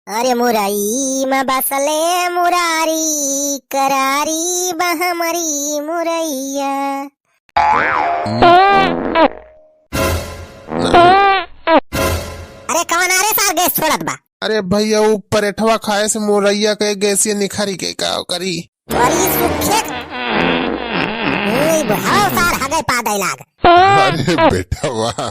अरे मुरई में बसले मुरारी करारी बहमरी मुरैया। अरे कौन आ रे सार गैस छोड़त बा? अरे भैया वो परेठवा खाए से मुरैया के गैसिया निखरी के का करी। अरे सुखे बुढ़ाओ सार हगे पादे लाग। अरे बेटा वाह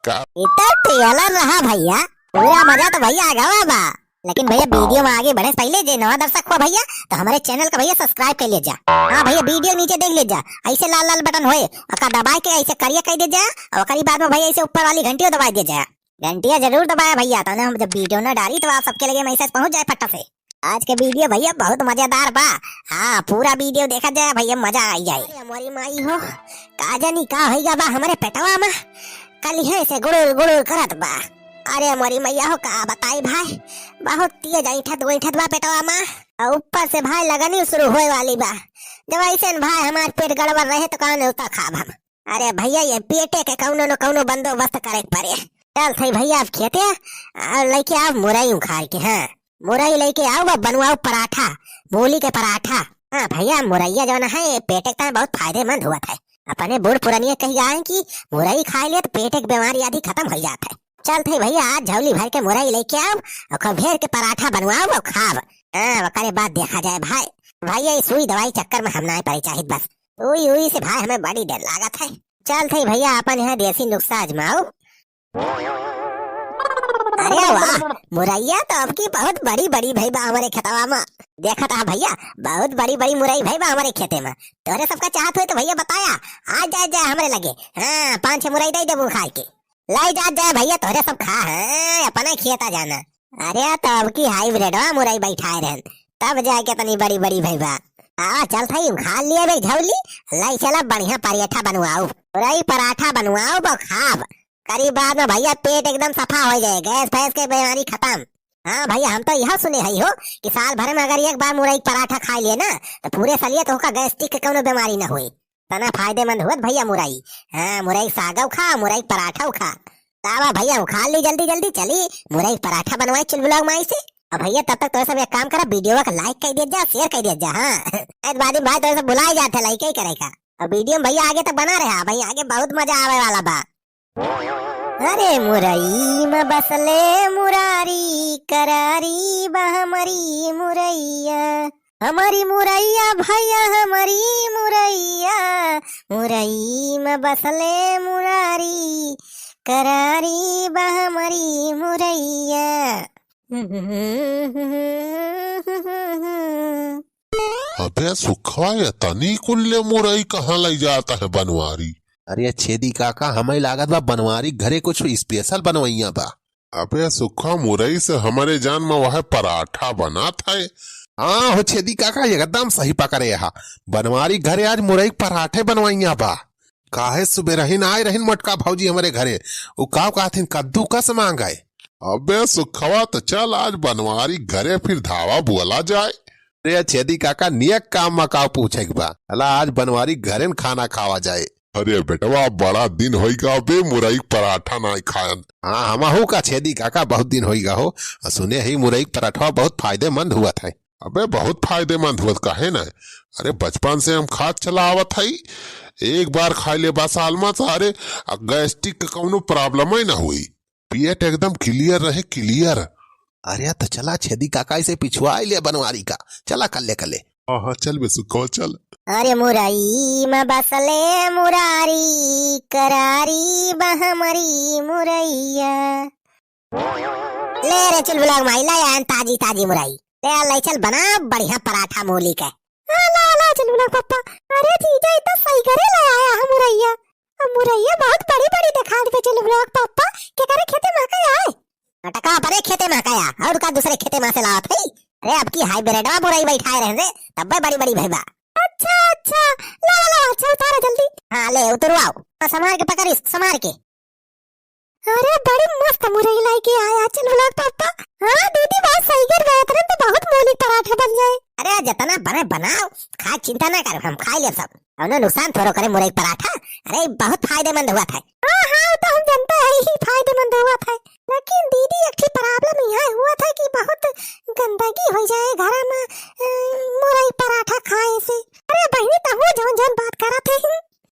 का इतना ट्रेलर रहा भैया, पूरा मजा तो भैया आ गया बा। लेकिन भैया वीडियो में आगे बढ़े पहले जे नवा दर्शक हुआ भैया तो हमारे चैनल का भैया सब्सक्राइब कर ले जा। हाँ भैया वीडियो नीचे देख ले जा, ऐसे लाल लाल बटन होए और दबा के ऐसे करिया कह दे जा और करी बाद में भैया ऐसे ऊपर वाली घंटियों दबा दे जा। घंटिया जरूर दबाया भैया तो ना हम जब वीडियो ना डाली तो आप सबके लगे मैसेज पहुंच जाए फटा से। आज के वीडियो भैया बहुत मजेदार बा। हाँ पूरा वीडियो देखा जाए भैया मजा आई जाए। हमारी माई हो का जानी का होइगा बा हमारे पेटवा में कल है से गुड़ुर गुड़ुर करत बा। अरे हमारी मैया हो का बताई भाई, बहुत तेज ऐठत बा पेटवा में और ऊपर से भाई लगनी शुरू होए वाली बा। जब ऐसे भाई हमारे पेट गड़बड़ रहे तो कौन उता खाब हम। अरे भैया ये पेटे के कौनो न कौनो बंदोबस्त करे पड़े। चल सही भैया आप खेते लेके आओ मुरई उखाड़ के। हाँ मुरई लेके आओ बनवाओ पराठा, मूली के पराठा। हाँ भैया मुरैया जो है पेट के बहुत फायदेमंद हुआ था। अपने बूढ़ पुरानिया कही जाए कि मुरई खा लिया तो पेट की बीमारी आदि खत्म हो जाता है। चल थे भैया आज झोली भर के मुरई लेके आओ और घेर के पराठा बनवाओ और खाओ। करे बाद देखा जाए भाई। भैया सुई दवाई चक्कर में हम ना पड़ी चाहिए बस उई से भाई हमें बड़ी डर लागत है। चल थे भैया अपन यहाँ देसी नुस्खा आजमाओ। अरे वाह मुरैया तो आपकी बहुत बड़ी बड़ी भाई बा हमारे खेतवा में। देखा था भैया बहुत बड़ी बड़ी मुरई भाई बा हमारे खेते में। तोरे सबका चाहत हुए तो भैया बताया आज जाए हमारे लगे। हाँ 5-6 मुरई दे देबू खाए के लाई जाए भैया तोरे सब खा है अपना खेता जाना। अरे तब की हाइब्रिड मुरई बैठाए रहन तब जाके तनी बड़ी बड़ी भाई बा। चल थाई खा लिया भाई झौली लाई चला बढ़िया पराठा बनवाओ मुरई पराठा बनवाओ वो खाब करीब बाद में भैया पेट एकदम सफा हो जाए, गैस फैस के बीमारी खत्म। हाँ भैया हम तो यह सुने है हो कि साल भर में अगर एक बार मुरई पराठा खा लिए ना तो पूरे सलियत होगा गैस्ट्रिक के कोनो बीमारी न हुई। तना फायदेमंद हुआ भैया मुरई। हाँ मुरई सागव खा मुरई पराठा खा तावा भैया खा ली जल्दी जल्दी चली मुरई पराठा बनवाई चल ब्लॉग माई से। अब भैया तब तक तो सब एक काम करा वीडियो का लाइक कर दिया जा शेयर कर दिया जा। हाँ बाद भाई तो सब बुलाए जाते लाइक ही करेगा और वीडियो भैया आगे तक बना रहा भैया आगे बहुत मजा आवे वाला बा। अरे मुरई में बसले मुरारी करारी बहमरी मुरैया। हमारी मुरैया भैया हमारी मुरैया मुरई में बसले मुरारी करारी बहमरी मुरैया। अबे सुखवा ये तनी कुल्ले मुरई कहाँ ले जाता है बनवारी। अरे छेदी काका हमें लागत बा बनवारी घरे कुछ स्पेशल बनवैया बा। अबे सुखा मुरई से हमारे जान में वह पराठा बना था। हाँ हो छेदी काका एकदम सही पकड़े हा बनवारी घरे आज मुरई पराठे बनवैया बा। काहे सुबह रहीन आए रहीन मोटका भौजी हमारे घरे वो का कहथिन कद्दू कस मांगाए। अबे सुखवा तो चल आज बनवारी घरे फिर धावा बोला जाए। अरे छेदी काका नियक काम मकाओ पूछे बा अला आज बनवारी घरे खाना खावा जाए। अरे बेटवा बड़ा दिन होइगा बे मुरई पराठा ना खायन। हाँ हम का छेदी काका बहुत दिन होइगा हो सुने ही मुरई पराठा बहुत फायदेमंद हुआ था। अबे बहुत फायदेमंद हुआ काहे ना। अरे बचपन से हम खाद चला आवत है एक बार खाई ले बस साल सारे गैस्ट्रिक का कोनो प्रॉब्लम ही ना हुई पेट एकदम क्लियर रहे क्लियर। अरे तो चला छेदी काका से पिछुआ ले बनवारी का चला कल्ले हाँ चल बे सुखो चल। अरे मुरई में बसले मुरारी करारी बहमरी मुरैया। ले रे चल ब्लॉग माई ला ताजी ताजी मुरई ले चल बना बढ़िया पराठा मूली के। ला चल ब्लॉग पापा। अरे जीजा इतना सही करे ले आया हम मुरैया। मुरैया बहुत बड़ी बड़ी दिखा दे चल ब्लॉग पापा के करे खेते में का आए टका परे खेते में का और का दूसरे खेते में से लावत है। अरे अब की हाइब्रिड मुरई बैठाए रहे तब बड़ी बड़ी भैबा। अच्छा ला अच्छा उतारो जल्दी। हाँ ले उतरवाओ संभाल के पकड़ संभाल के। अरे बड़ी मस्त मुरई लाई के आया चल ब्लॉग पापा। हाँ दीदी बात सही कर रहे थे तो बहुत मूली पराठा बन जाए। अरे जितना बने बनाओ खा चिंता ना कर हम खा ले सब और नुकसान थोड़ा करे मुरई पराठा। अरे बहुत फायदेमंद हुआ था। हाँ तो हम जानते हैं ही फायदेमंद हुआ था लेकिन दीदी एक प्रॉब्लम यहाँ हुआ था कि बहुत गंदगी हो जाए घर में मुरई पराठा खाए से। अरे बहनी तहु जौन जौन बात करत है।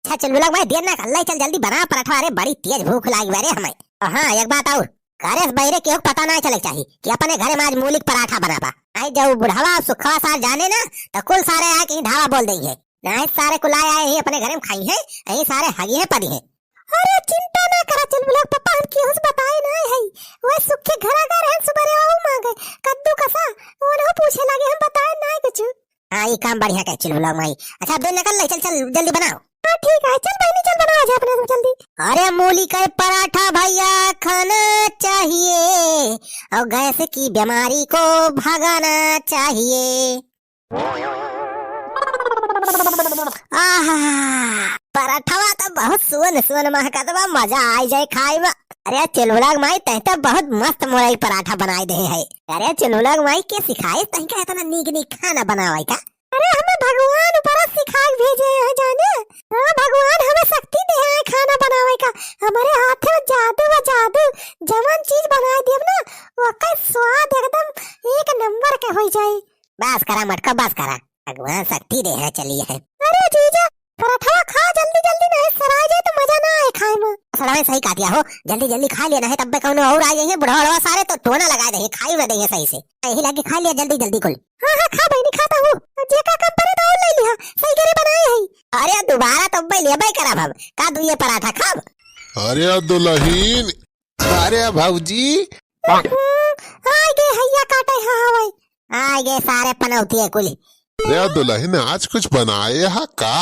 अच्छा चल बोला भाई देर ना कर ले, चल जल्दी बना पराठा। अरे बड़ी तेज भूख लागी बारे हमें। हाँ एक बात और, घरे बहरे केहू पता ना चले चाहिए कि अपने घरे में आज मूलिक पराठा बनाबा। आई जब बुढ़ावा सुखवा सार जाने ना तो कुल सारे आए कहीं ढाबा बोल देंगे ना, सारे कुलाए आए ही अपने घरे में खाई है, यही सारे हगी है पड़ी है। अरे चिंता ना करा चल बोला पापा, हम केहू से बताए ना है। वो सुखे घरा का रहन सुबह आओ मांगे कद्दू कसा, वो ना पूछे लगे हम बताए ना कुछ। हाँ ये काम बढ़िया कर चल बोला माई। अच्छा अब दो निकल ले, चल चल जल्दी बनाओ। हाँ ठीक है चल बहनी चल बनाओ जा अपने जल्दी। अरे मूली का पराठा भैया खाना चाहिए और गैस की बीमारी को भगाना चाहिए। आहा पराठा तो बहुत सुन सुन महकत बा, मजा आ जाए खाए में। अरे चिलुलग माई तह तो बहुत मस्त मुरई पराठा बनाए दे है। अरे चिलुलग माई के सिखाए तह का इतना नीक नीक खाना बनावे का। अरे हमें भगवान ऊपर सिखाए भेजे है जाने। हाँ भगवान हमें शक्ति दे है खाना बनावे का। हमारे हाथ में जादू व जादू जवन चीज बनाए देव ना वो का स्वाद एकदम एक नंबर के हो जाए। बस करा मटका बस करा, भगवान शक्ति दे है चलिए है। अरे जीजा पराठा खा जल्दी जल्दी, नहीं सराय जाए तो मजा ना आए खाए में। सराय सही काटिया हो, जल्दी जल्दी खा लेना है तब कौन और आ जाएंगे बुढ़ा बुढ़वा सारे तो टोना लगा देंगे, खाई ना देंगे सही से। यही लगे खा लिया जल्दी जल्दी कुल। हाँ हाँ खा भाई नहीं खाता हूँ, जे का कम परे तो और ले लिया, सही करे बनाए है। अरे दोबारा तो भाई ले भाई करा भाव का दू ये पराठा खाब। अरे दुल्हीन, अरे भाऊजी आ गए हैया काटे। हाँ भाई आ गए सारे पनौती है कुल। अरे दुल्हीन आज कुछ बनाए हा का?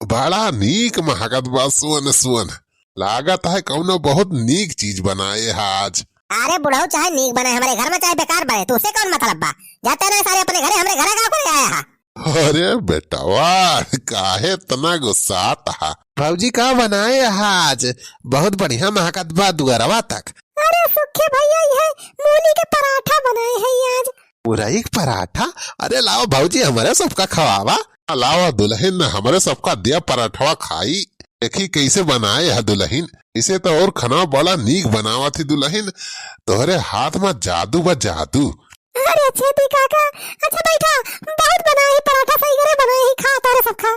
बड़ा नीक महकत बा, सुन सुन लागत है कौनो बहुत नीक चीज बनाए है आज। अरे बुढ़ाऊ चाहे नीक बने हमारे घर में चाहे बेकार बने तो उसे कौन मतलब बा, जाते ना सारे अपने घरे, हमारे घर का कोई आया है। अरे बेटा वाह काहे इतना गुस्सा था। भाऊजी का बनाए आज? बहुत बढ़िया महकत बा दुआरवा तक। अरे सुखे भैया ये मूली के पराठा बनाए हैं आज। मुरई पराठा? अरे लाओ भाऊजी हमारे सबका खवावा। अलावा दुल्हन ने हमारे सबका दिया पराठा खाई, देखी कैसे बनाए है दुल्हन। इसे तो और खाना बड़ा नीक बनावा थी दुल्हन, तोहरे हाथ में जादू बा जादू। अरे छेदी काका अच्छा बैठा, बहुत बनाए ही पराठा, सही करे बनाए ही खा तारे सब खा।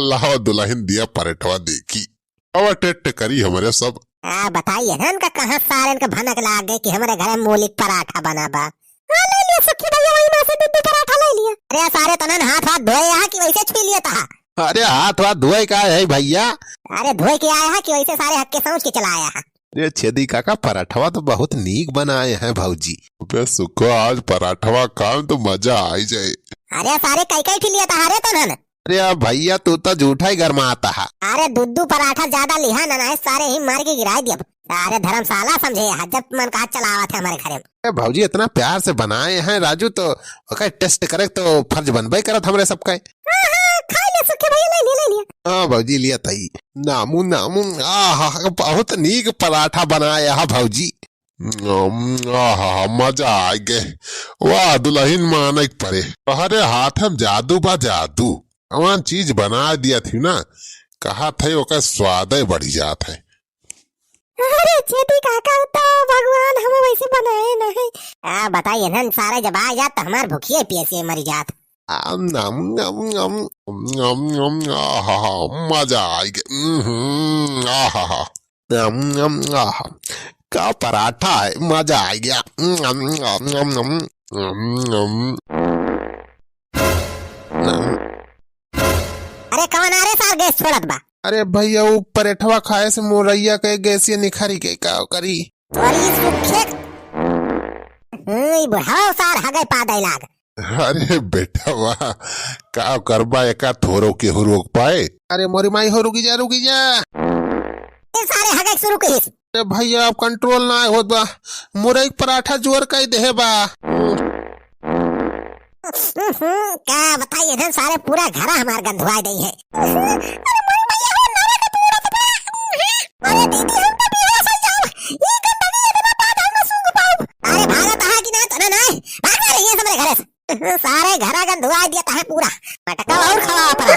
लाओ दुल्हन दिया पराठा देखी अब टेट करी हमारे सब। बताइए ना इनका कहाँ सारे इनका भनक लाग गए कि हमारे घर में मूली पराठा बना बा। ले लिया सुखी भैया वही में से दूध पराठा ले लिया। अरे सारे तनन हाथ हाथ धोए यहाँ कि वैसे छू लिया था। अरे हाथ हाथ धोए का है भैया? अरे धोए के आया है कि वैसे सारे हक के समझ के चला आया है। अरे छेदी काका पराठवा तो बहुत नीक बनाए हैं भाऊजी। सुखो आज पराठवा काम तो मजा आ जाए। अरे सारे कई कई लिया था अरे तनन। अरे भैया तू तो झूठा ही गरमाता है। अरे दूध पराठा ज्यादा लिहा ना सारे ही मार के गिरा दिया। अरे धर्मशाला समझे जब मन का चलावा था हमारे घर में। भाऊजी इतना प्यार से बनाए हैं राजू तो टेस्ट करे तो फर्ज बनबे करत हमरे सबका। खा ले सुखे भैया ले लिया। हाँ भाऊजी लिया तई नामू नामू। बहुत नीक पराठा बनाया है भाऊजी। मजा आ गए। वाह दुल्हन माने परे, अरे हाथ में जादू बा जादू। अमान चीज बना दिया थी ना, कहा थे ओका स्वाद बढ़ जात है। अरे छेदी काका तो भगवान हमें वैसे बनाए नहीं। बताइए ना सारे जब आ जात तो हमार भूखिए पियसिए मर जात। मजा आ गया। का पराठा है, मजा आ गया। अरे कौन आ रहे सार गैस छोड़त बा? अरे भैया वो पराठवा खाए से मोरैया के गैसिया निखरी के का करी। बुढ़ाओ सार हगे पादे लाग। अरे बेटा वाह का करबा एका थोरो के हो रोक पाए। अरे मोरी माई हो रुकी जा सारे हगे शुरू कहिस। अरे भैया अब कंट्रोल ना होत बा, मुरई पराठा जोर कई देहे बा। क्या बताइए ना सारे पूरा घर हमार गंधवाई दई है। अरे दीदी हम तो बेहोश हो जाओ, ये गंदगी इतना पाद हम ना सूंघ पाऊं। अरे भागत है कि ना तना ना भाग रही है हमारे घर से। सारे घर गंधवाई दिया है पूरा, मटका और खवा पड़ा।